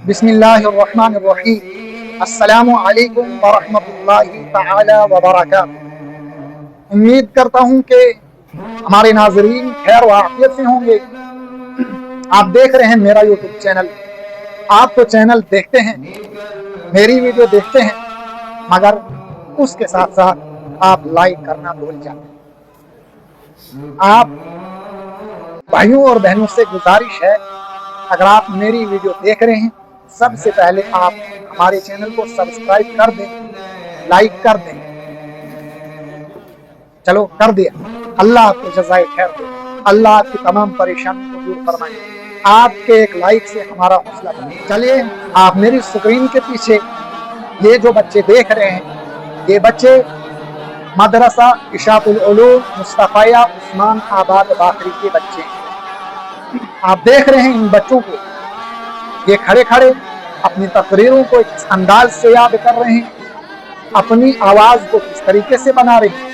बिस्मिल्लाहिर्रहमानिर्रहीम। अस्सलामु अलैकुम वरहमतुल्लाहि तआला वबरकातुहू। उम्मीद करता हूँ कि हमारे नाजरीन खैर व आफियत से होंगे। आप देख रहे हैं मेरा यूट्यूब चैनल। आप तो चैनल देखते हैं, मेरी वीडियो देखते हैं, मगर उसके साथ साथ आप लाइक करना भूल जाते हैं। आप भाइयों और बहनों से गुजारिश है, अगर आप मेरी वीडियो देख रहे हैं, सबसे पहले आप हमारे चैनल को सब्सक्राइब कर दें, लाइक कर दें। चलो कर दिया, अल्लाह आपको जज़ाए खैर दे, अल्लाह आपकी तमाम परेशानियों को दूर फरमाए। आपके एक लाइक से हमारा हौसला बढ़े। चलिए, आप मेरी स्क्रीन के पीछे ये जो बच्चे देख रहे हैं, ये बच्चे मदरसा इशातुल उलूम मुस्तफाया उस्मान आबाद बाकरी के बच्चे हैं। आप देख रहे हैं इन बच्चों को, ये खड़े खड़े अपनी तकरीरों को इस अंदाज से याद कर रहे हैं, अपनी आवाज को किस तरीके से बना रहे हैं।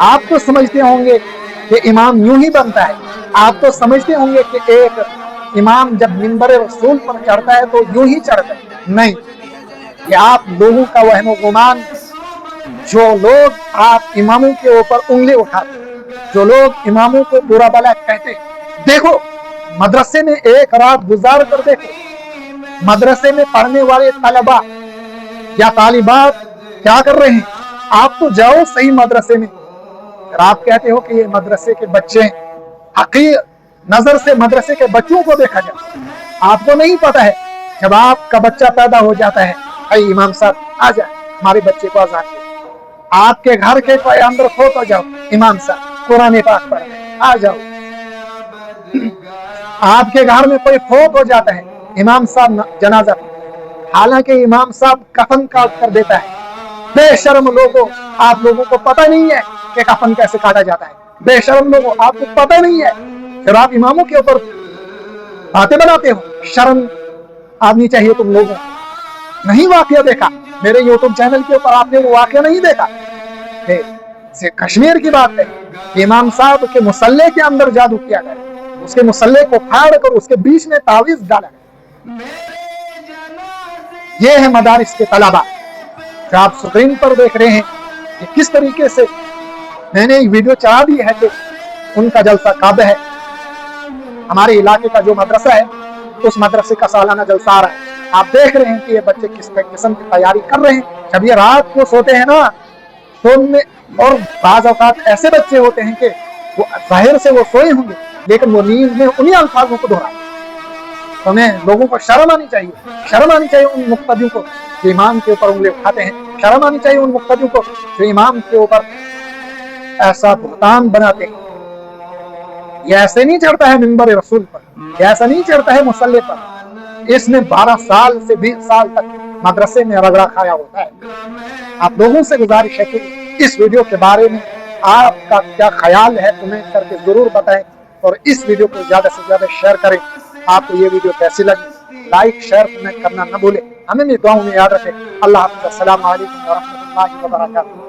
आप तो समझते होंगे कि इमाम यूं ही बनता है, आप तो समझते होंगे कि एक इमाम जब मिंबर रसूल पर चढ़ता है तो यूं ही चढ़ता है। नहीं, ये आप लोगों का वहम गुमान। जो लोग आप इमामों के ऊपर उंगली उठाते, जो लोग इमामों को बुरा भला कहते, देखो मदरसे में एक रात गुजार कर देखो, मदरसे में पढ़ने वाले तलबा या तालिबात क्या कर रहे हैं। आप तो जाओ सही मदरसे में, आप कहते हो कि ये मदरसे के बच्चे हैं, हकीर नजर से मदरसे के बच्चों को देखा जाए। आपको नहीं पता है, जब आपका बच्चा पैदा हो जाता है, भाई इमाम साहब आ जाए, हमारे बच्चे को आजाद करो। आपके घर के कोई अंदर खो तो जाओ, इमाम साहब कुरान पाक पढ़ आ जाओ। आपके घर में कोई फोत हो जाता है, इमाम साहब जनाजा, हालांकि इमाम साहब कफन काट कर देता है। बेशर्म लोगों, आप लोगों को पता नहीं है कि कफन कैसे काटा जाता है। बेशर्म लोगों, आपको पता नहीं है, फिर आप इमामों के ऊपर बातें बनाते हो। शर्म आदमी चाहिए तुम लोगों। नहीं वाकया देखा मेरे यूट्यूब चैनल के ऊपर, आपने वो वाकया नहीं देखा। से कश्मीर की बात है, इमाम साहब के मुसल्ले के अंदर जादू किया गया, उसके मुसल्ले को फाड़ कर उसके बीच में तावीज डाला गया। ये है मदारिस के तलबा जो आप स्क्रीन पर देख रहे हैं कि किस तरीके से मैंने एक वीडियो चला दी है कि उनका जलसा कब है। हमारे इलाके का जो मदरसा है, उस मदरसे का सालाना जलसा आ रहा है। आप देख रहे हैं कि ये बच्चे किस किस्म की तैयारी कर रहे हैं। जब ये रात को सोते हैं ना, तो उनमें और बाज़ औक़ात ऐसे बच्चे होते हैं कि वो जाहिर से वो सोए होंगे, लेकिन वो नींद में उन्हीं अल्फाजों को दोहराते। तो हमें लोगों को शर्म आनी चाहिए, शर्म आनी चाहिए उन मुक्तदियों को जो इमाम के ऊपर उंगली उठाते हैं। शर्म आनी चाहिए उन मुक्तदियों को जो इमाम के ऊपर ऐसा बुहतान बनाते हैं। ये ऐसे नहीं चढ़ता है मिंबर रसूल पर, ये ऐसा नहीं चढ़ता है मुसल्ले पर। इसने 12 साल से 20 साल तक मदरसे में रगड़ा खाया होता है। आप लोगों से गुजारिश है कि इस वीडियो के बारे में आपका क्या ख्याल है, कमेंट करके जरूर बताएं, और इस वीडियो को ज्यादा से ज्यादा शेयर करें। आपको ये वीडियो कैसी लगी, लाइक शेयर कमेंट करना न भूलें। हमें भी दुआओं में याद रखें। अल्लाह हाफ़िज़। अस्सलामु अलैकुम व रहमतुल्लाहि व बरकातुहू।